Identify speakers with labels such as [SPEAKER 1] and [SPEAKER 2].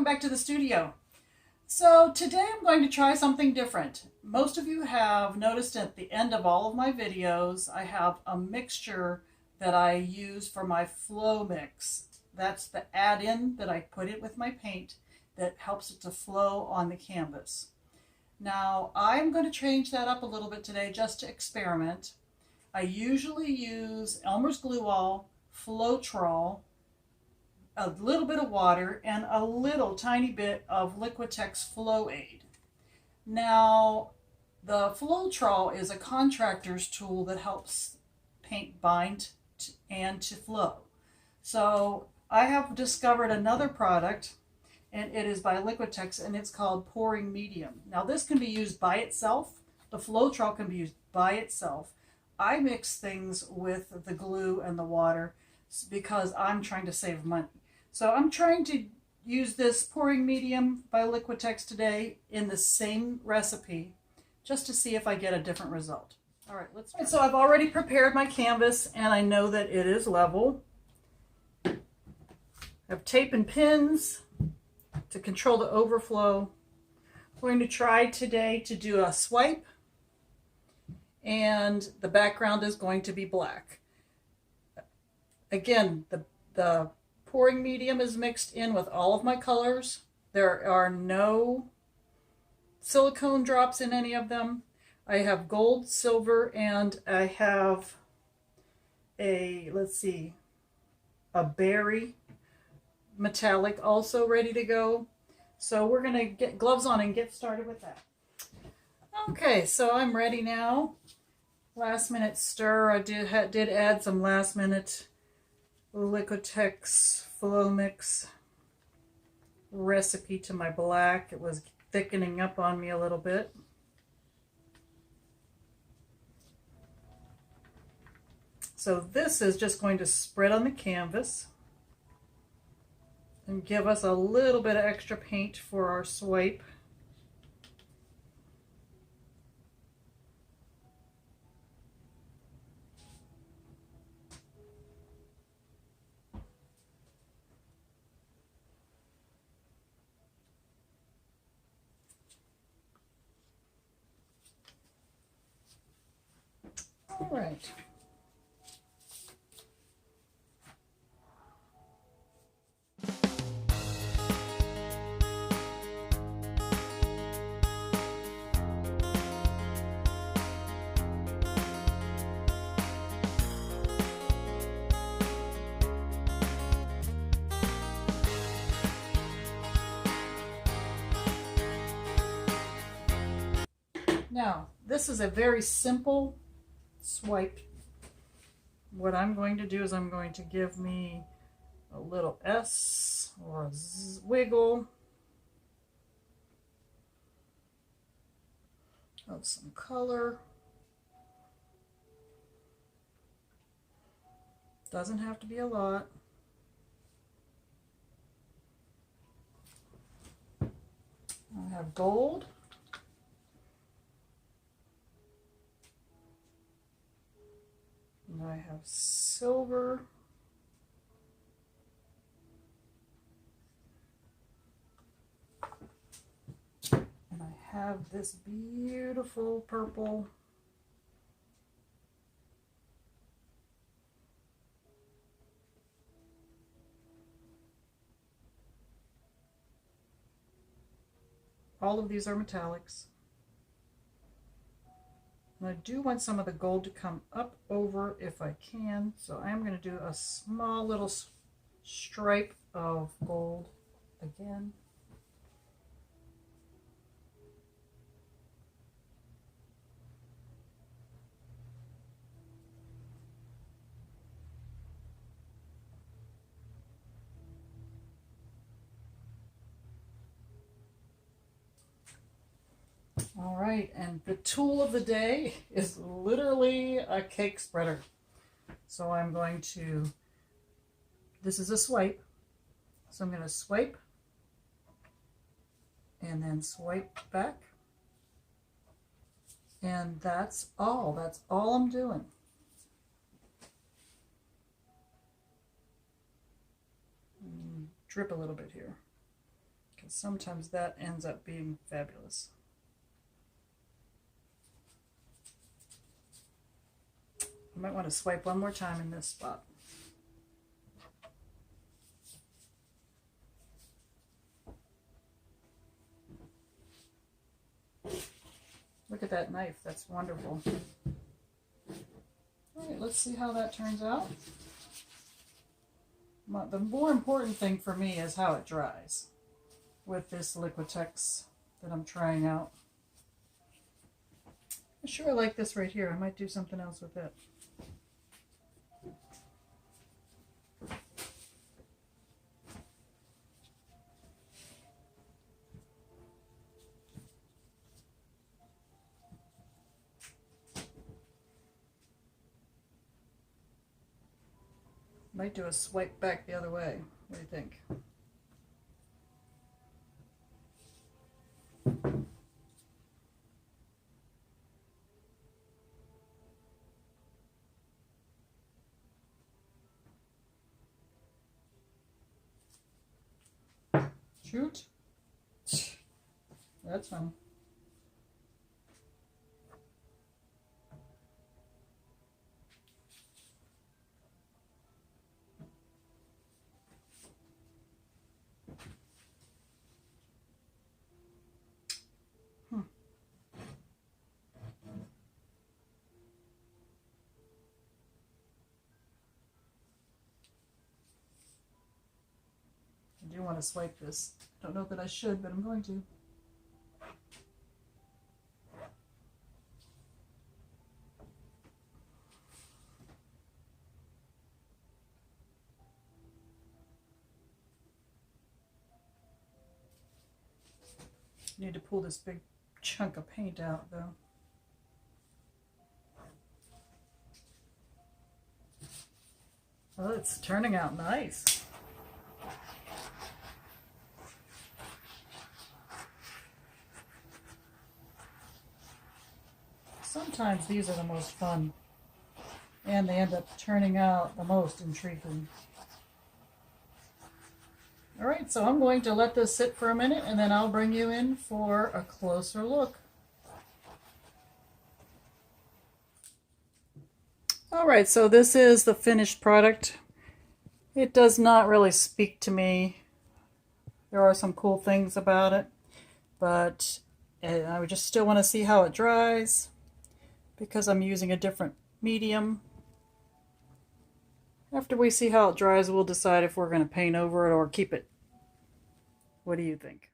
[SPEAKER 1] back to the studio. So today I'm going to try something different. Most of you have noticed at the end of all of my videos I have a mixture that I use for my flow mix. That's the add-in that I put it with my paint that helps it to flow on the canvas. Now I'm going to change that up a little bit today just to experiment. I usually use Elmer's glue wall, Floetrol, a little bit of water, and a little tiny bit of Liquitex Flow Aid. Now, the Floetrol is a contractor's tool that helps paint bind and to flow. So I have discovered another product, and it is by Liquitex, and it's called Pouring Medium. Now this can be used by itself. The Floetrol can be used by itself. I mix things with the glue and the water because I'm trying to save money. So I'm trying to use this Pouring Medium by Liquitex today in the same recipe just to see if I get a different result. All right, let's try. So I've already prepared my canvas and I know that it is level. I have tape and pins to control the overflow. I'm going to try today to do a swipe, and the background is going to be black. Again, the pouring medium is mixed in with all of my colors. There are no silicone drops in any of them. I have gold, silver, and I have a, let's see, a berry metallic also ready to go. So we're going to get gloves on and get started with that. Okay, so I'm ready now. Last minute stir. I did add some last minute Liquitex Flow Mix recipe to my black. It was thickening up on me a little bit. So this is just going to spread on the canvas and give us a little bit of extra paint for our swipe. All right. Now, this is a very simple swipe. What I'm going to do is I'm going to give me a little S or a wiggle of some color. Doesn't have to be a lot. I have gold. And I have silver. And I have this beautiful purple. All of these are metallics. And I do want some of the gold to come up over if I can, so I'm going to do a small little stripe of gold again. All right, and the tool of the day is literally a cake spreader. So I'm going to, this is a swipe, so I'm going to swipe and then swipe back. And that's all I'm doing. Drip a little bit here. Sometimes that ends up being fabulous. I might want to swipe one more time in this spot. Look at that knife, that's wonderful. All right, let's see how that turns out. The more important thing for me is how it dries with this Liquitex that I'm trying out. I sure like this right here. I might do something else with it. Might do a swipe back the other way. What do you think? Shoot. That's fun. I do want to swipe this. Don't know that I should, but I'm going to. Need to pull this big chunk of paint out though. Well, it's turning out nice. Sometimes these are the most fun, and they end up turning out the most intriguing. All right, so I'm going to let this sit for a minute, and then I'll bring you in for a closer look. All right, so this is the finished product. It does not really speak to me. There are some cool things about it, but I would just still want to see how it dries because I'm using a different medium. After we see how it dries, we'll decide if we're going to paint over it or keep it. What do you think?